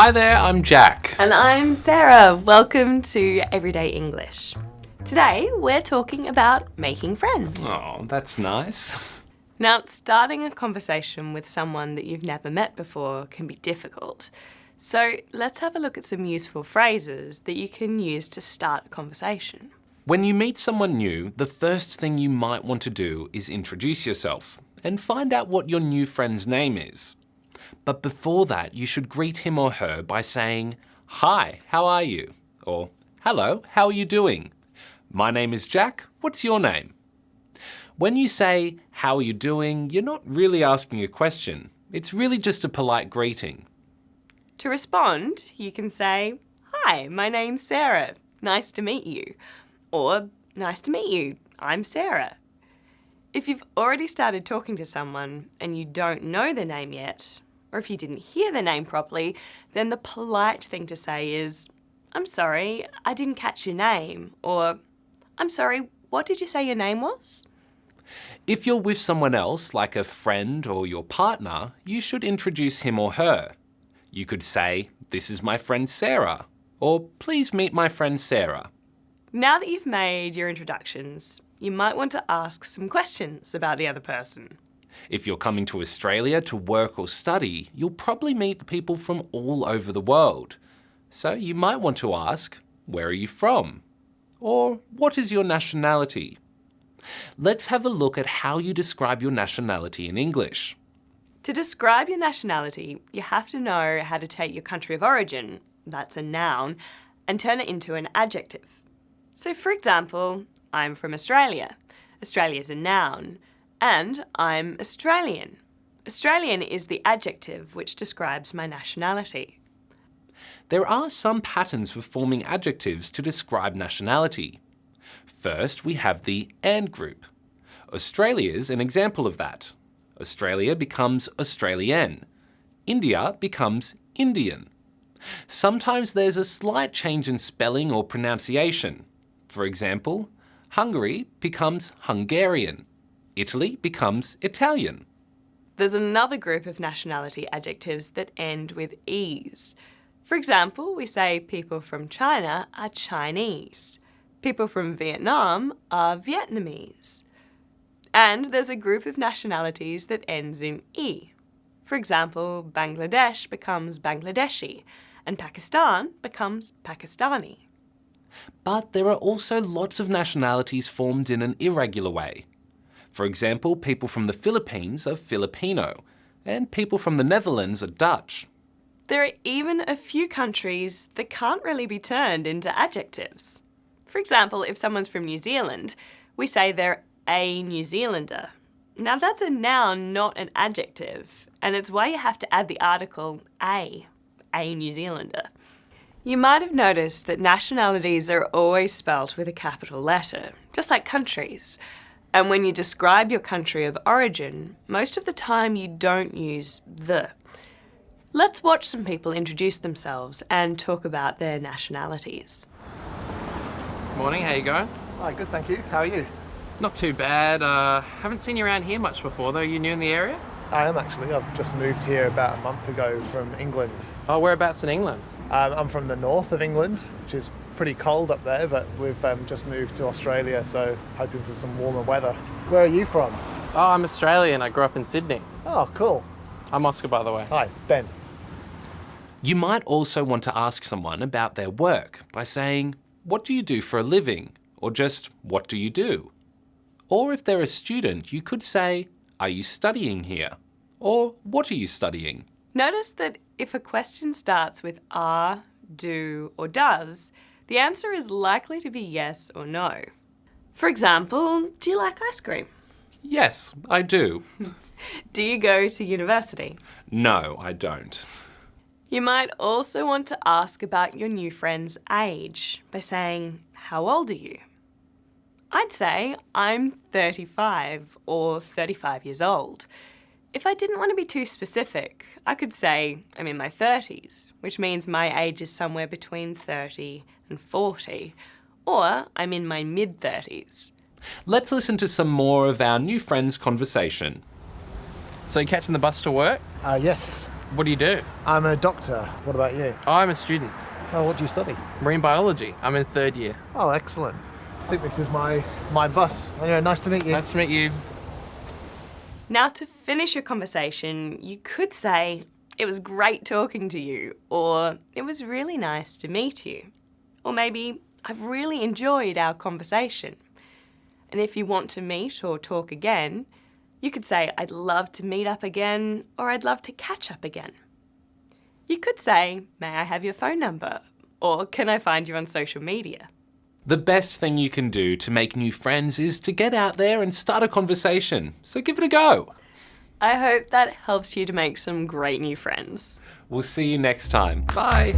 Hi there, I'm Jack. And I'm Sarah. Welcome to Everyday English. Today we're talking about making friends. Oh, that's nice. Now, starting a conversation with someone that you've never met before can be difficult. So let's have a look at some useful phrases that you can use to start a conversation. When you meet someone new, the first thing you might want to do is introduce yourself and find out what your new friend's name is. But before that, you should greet him or her by saying, "Hi, how are you?" Or, "Hello, how are you doing?" "My name is Jack, what's your name?" When you say, "How are you doing?" you're not really asking a question. It's really just a polite greeting. To respond, you can say, "Hi, my name's Sarah. Nice to meet you." Or, "Nice to meet you. I'm Sarah." If you've already started talking to someone and you don't know their name yet, or if you didn't hear their name properly, then the polite thing to say is, "I'm sorry, I didn't catch your name," or, "I'm sorry, what did you say your name was?" If you're with someone else, like a friend or your partner, you should introduce him or her. You could say, "This is my friend Sarah," or "Please meet my friend Sarah." Now that you've made your introductions, you might want to ask some questions about the other person. If you're coming to Australia to work or study, you'll probably meet people from all over the world. So you might want to ask, "Where are you from?" Or, "What is your nationality?" Let's have a look at how you describe your nationality in English. To describe your nationality, you have to know how to take your country of origin, that's a noun, and turn it into an adjective. So for example, I'm from Australia. Australia is a noun. And I'm Australian. Australian is the adjective which describes my nationality. There are some patterns for forming adjectives to describe nationality. First, we have the and group. Australia's an example of that. Australia becomes Australienne. India becomes Indian. Sometimes there's a slight change in spelling or pronunciation. For example, Hungary becomes Hungarian. Italy becomes Italian. There's another group of nationality adjectives that end with "-ese. For example, we say people from China are Chinese. People from Vietnam are Vietnamese. And there's a group of nationalities that ends in "-e. For example, Bangladesh becomes Bangladeshi, and Pakistan becomes Pakistani. But there are also lots of nationalities formed in an irregular way. For example, people from the Philippines are Filipino, and people from the Netherlands are Dutch. There are even a few countries that can't really be turned into adjectives. For example, if someone's from New Zealand, we say they're a New Zealander. Now that's a noun, not an adjective, and it's why you have to add the article a New Zealander. You might have noticed that nationalities are always spelt with a capital letter, just like countries. And when you describe your country of origin, most of the time you don't use the. Let's watch some people introduce themselves and talk about their nationalities. Morning, how you going? Hi, good, thank you. How are you? Not too bad. Haven't seen you around here much before though. You new in the area? I am actually. I've just moved here about a month ago from England. Oh, whereabouts in England? I'm from the north of England, which is pretty cold up there, but we've just moved to Australia, so hoping for some warmer weather. Where are you from? Oh, I'm Australian. I grew up in Sydney. Oh, cool. I'm Oscar, by the way. Hi, Ben. You might also want to ask someone about their work by saying, "What do you do for a living?" or just, "What do you do?" Or if they're a student, you could say, "Are you studying here?" or "What are you studying?" Notice that if a question starts with are, do, or does, the answer is likely to be yes or no. For example, do you like ice cream? Yes, I do. Do you go to university? No, I don't. You might also want to ask about your new friend's age by saying, "How old are you?" I'd say, "I'm 35 or 35 years old." If I didn't want to be too specific, I could say I'm in my 30s, which means my age is somewhere between 30 and 40, or I'm in my mid-30s. Let's listen to some more of our new friend's conversation. So you catching the bus to work? Yes. What do you do? I'm a doctor. What about you? I'm a student. Oh, what do you study? Marine biology. I'm in 3rd year. Oh, excellent. I think this is my bus. Anyway, nice to meet you. Nice to meet you. Now, to finish your conversation, you could say, "It was great talking to you," or "It was really nice to meet you," or maybe, "I've really enjoyed our conversation." And if you want to meet or talk again, you could say, "I'd love to meet up again," or "I'd love to catch up again." You could say, "May I have your phone number?" or "Can I find you on social media?" The best thing you can do to make new friends is to get out there and start a conversation. So give it a go. I hope that helps you to make some great new friends. We'll see you next time. Bye.